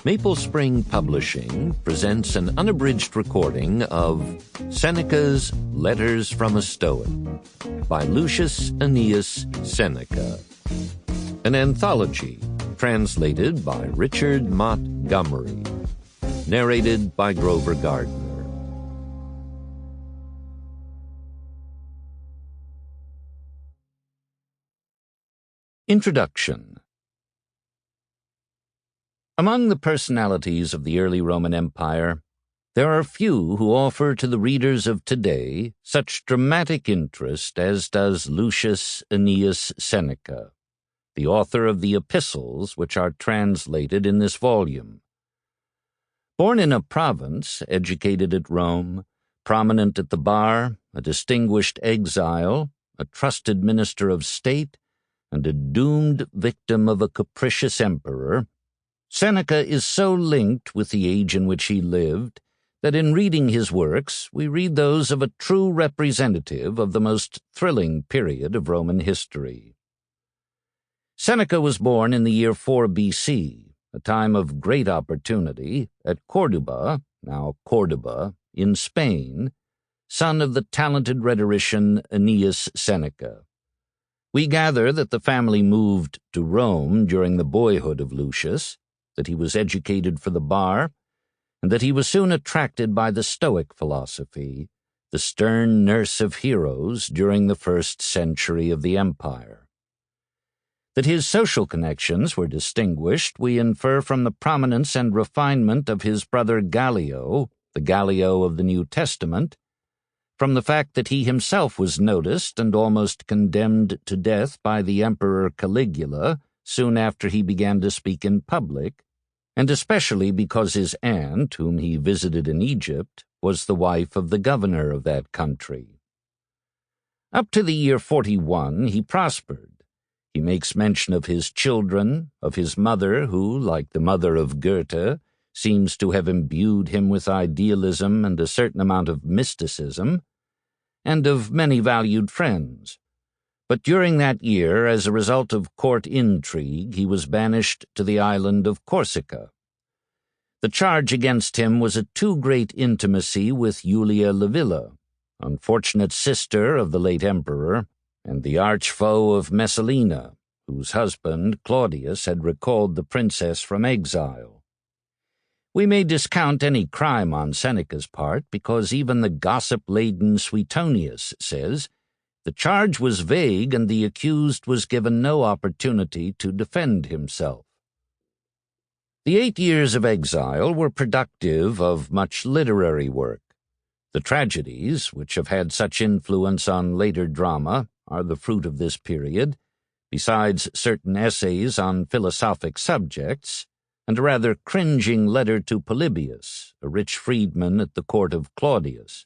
Maple Spring Publishing presents an unabridged recording of Seneca's Letters from a Stoic by Lucius Annaeus Seneca, an anthology translated by Richard Montgomery, narrated by Grover Gardner. Introduction. Among the personalities of the early Roman Empire, there are few who offer to the readers of today such dramatic interest as does Lucius Annaeus Seneca, the author of the epistles which are translated in this volume. Born in a province, educated at Rome, prominent at the bar, a distinguished exile, a trusted minister of state, and a doomed victim of a capricious emperor, Seneca is so linked with the age in which he lived that in reading his works we read those of a true representative of the most thrilling period of Roman history. Seneca was born in the year 4 BC, a time of great opportunity, at Corduba, now Cordoba, in Spain, son of the talented rhetorician Annaeus Seneca. We gather that the family moved to Rome during the boyhood of Lucius, that he was educated for the bar, and that he was soon attracted by the Stoic philosophy, the stern nurse of heroes during the first century of the empire. That his social connections were distinguished we infer from the prominence and refinement of his brother Gallio, the Gallio of the New Testament, from the fact that he himself was noticed and almost condemned to death by the Emperor Caligula soon after he began to speak in public, and especially because his aunt, whom he visited in Egypt, was the wife of the governor of that country. Up to the year 41 he prospered. He makes mention of his children, of his mother, who, like the mother of Goethe, seems to have imbued him with idealism and a certain amount of mysticism, and of many valued friends. But during that year, as a result of court intrigue, he was banished to the island of Corsica. The charge against him was a too great intimacy with Julia Livilla, unfortunate sister of the late emperor, and the arch-foe of Messalina, whose husband, Claudius, had recalled the princess from exile. We may discount any crime on Seneca's part because even the gossip-laden Suetonius says, "The charge was vague and the accused was given no opportunity to defend himself." The 8 years of exile were productive of much literary work. The tragedies, which have had such influence on later drama, are the fruit of this period, besides certain essays on philosophic subjects, and a rather cringing letter to Polybius, a rich freedman at the court of Claudius.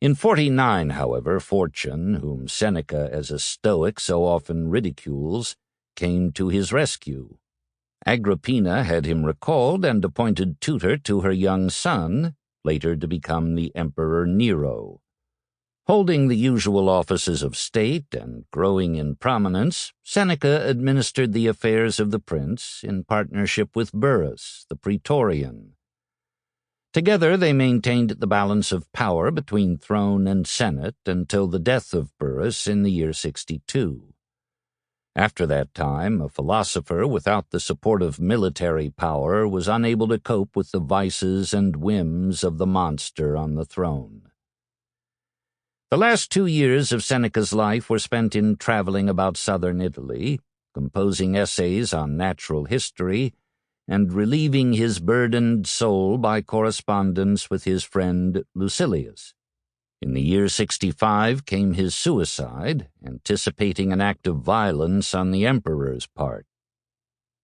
In 49, however, Fortune, whom Seneca as a Stoic so often ridicules, came to his rescue. Agrippina had him recalled and appointed tutor to her young son, later to become the Emperor Nero. Holding the usual offices of state and growing in prominence, Seneca administered the affairs of the prince in partnership with Burrus, the Praetorian. Together they maintained the balance of power between throne and senate until the death of Burrus in the year 62. After that time, a philosopher without the support of military power was unable to cope with the vices and whims of the monster on the throne. The last 2 years of Seneca's life were spent in traveling about southern Italy, composing essays on natural history, and relieving his burdened soul by correspondence with his friend Lucilius. In the year 65 came his suicide, anticipating an act of violence on the emperor's part.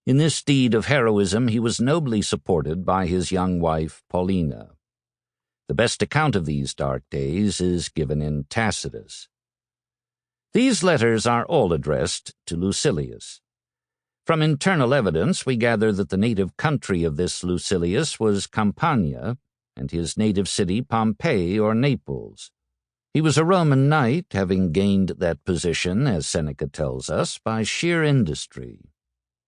In this deed of heroism he was nobly supported by his young wife Paulina. The best account of these dark days is given in Tacitus. These letters are all addressed to Lucilius. From internal evidence we gather that the native country of this Lucilius was Campania, and his native city Pompeii or Naples. He was a Roman knight, having gained that position, as Seneca tells us, by sheer industry.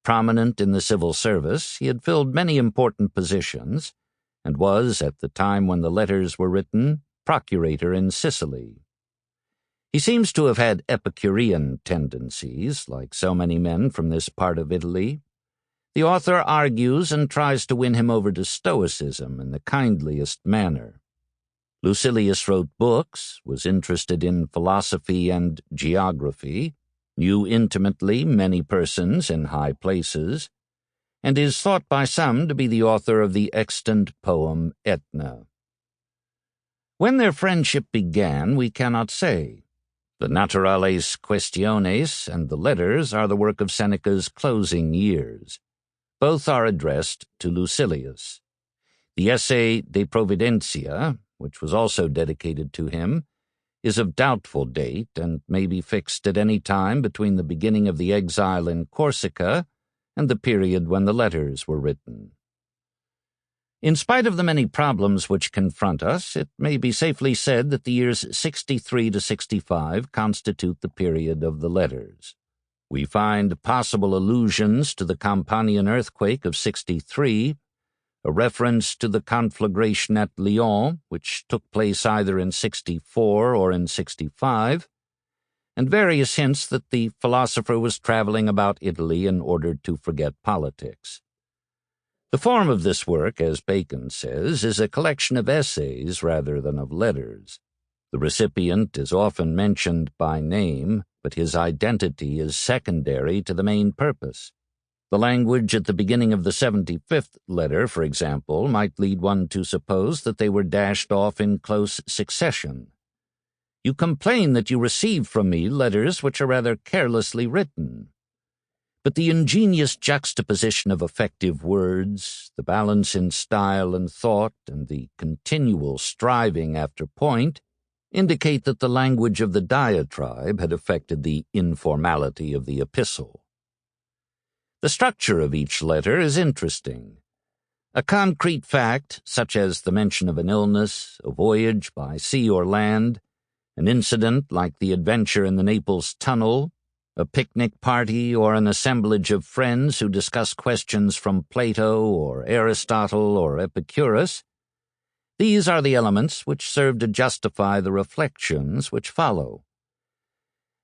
Prominent in the civil service, he had filled many important positions and was, at the time when the letters were written, procurator in Sicily. He seems to have had Epicurean tendencies, like so many men from this part of Italy. The author argues and tries to win him over to Stoicism in the kindliest manner. Lucilius wrote books, was interested in philosophy and geography, knew intimately many persons in high places, and is thought by some to be the author of the extant poem Etna. When their friendship began, we cannot say. The Naturales Questiones and the letters are the work of Seneca's closing years. Both are addressed to Lucilius. The essay De Providentia, which was also dedicated to him, is of doubtful date and may be fixed at any time between the beginning of the exile in Corsica and the period when the letters were written. In spite of the many problems which confront us, it may be safely said that the years 63 to 65 constitute the period of the letters. We find possible allusions to the Campanian earthquake of 63, a reference to the conflagration at Lyons, which took place either in 64 or in 65, and various hints that the philosopher was traveling about Italy in order to forget politics. The form of this work, as Bacon says, is a collection of essays rather than of letters. The recipient is often mentioned by name, but his identity is secondary to the main purpose. The language at the beginning of the 75th letter, for example, might lead one to suppose that they were dashed off in close succession. You complain that you receive from me letters which are rather carelessly written. But the ingenious juxtaposition of effective words, the balance in style and thought, and the continual striving after point indicate that the language of the diatribe had affected the informality of the epistle. The structure of each letter is interesting. A concrete fact, such as the mention of an illness, a voyage by sea or land, an incident like the adventure in the Naples tunnel, a picnic party or an assemblage of friends who discuss questions from Plato or Aristotle or Epicurus, these are the elements which serve to justify the reflections which follow.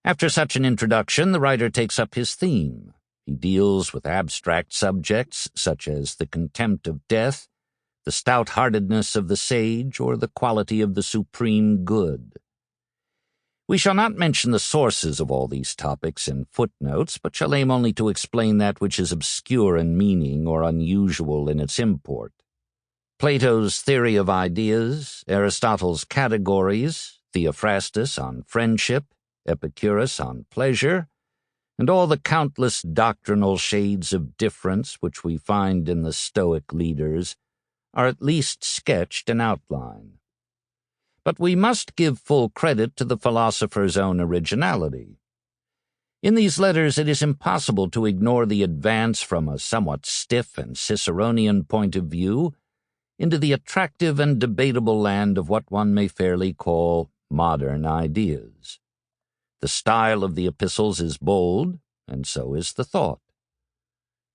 After such an introduction, the writer takes up his theme. He deals with abstract subjects such as the contempt of death, the stout-heartedness of the sage, or the quality of the supreme good. We shall not mention the sources of all these topics in footnotes, but shall aim only to explain that which is obscure in meaning or unusual in its import. Plato's theory of ideas, Aristotle's categories, Theophrastus on friendship, Epicurus on pleasure, and all the countless doctrinal shades of difference which we find in the Stoic leaders are at least sketched in outline. But we must give full credit to the philosopher's own originality. In these letters it is impossible to ignore the advance from a somewhat stiff and Ciceronian point of view into the attractive and debatable land of what one may fairly call modern ideas. The style of the epistles is bold, and so is the thought.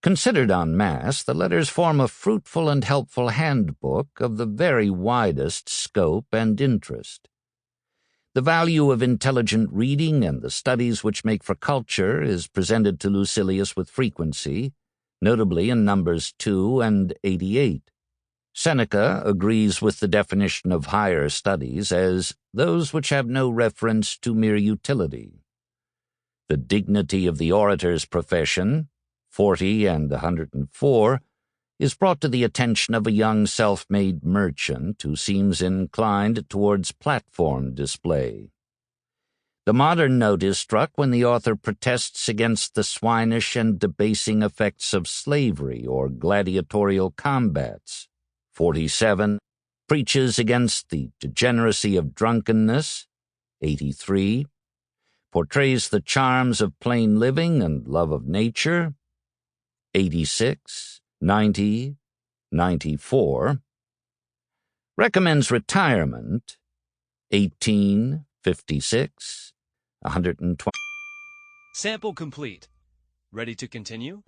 Considered en masse, the letters form a fruitful and helpful handbook of the very widest scope and interest. The value of intelligent reading and the studies which make for culture is presented to Lucilius with frequency, notably in numbers 2 and 88. Seneca agrees with the definition of higher studies as those which have no reference to mere utility. The dignity of the orator's profession, 40 and 104, is brought to the attention of a young self-made merchant who seems inclined towards platform display. The modern note is struck when the author protests against the swinish and debasing effects of slavery or gladiatorial combats. 47, preaches against the degeneracy of drunkenness. 83, portrays the charms of plain living and love of nature. 86, 90, 94, recommends retirement. 18, 56, 120. Sample complete. Ready to continue?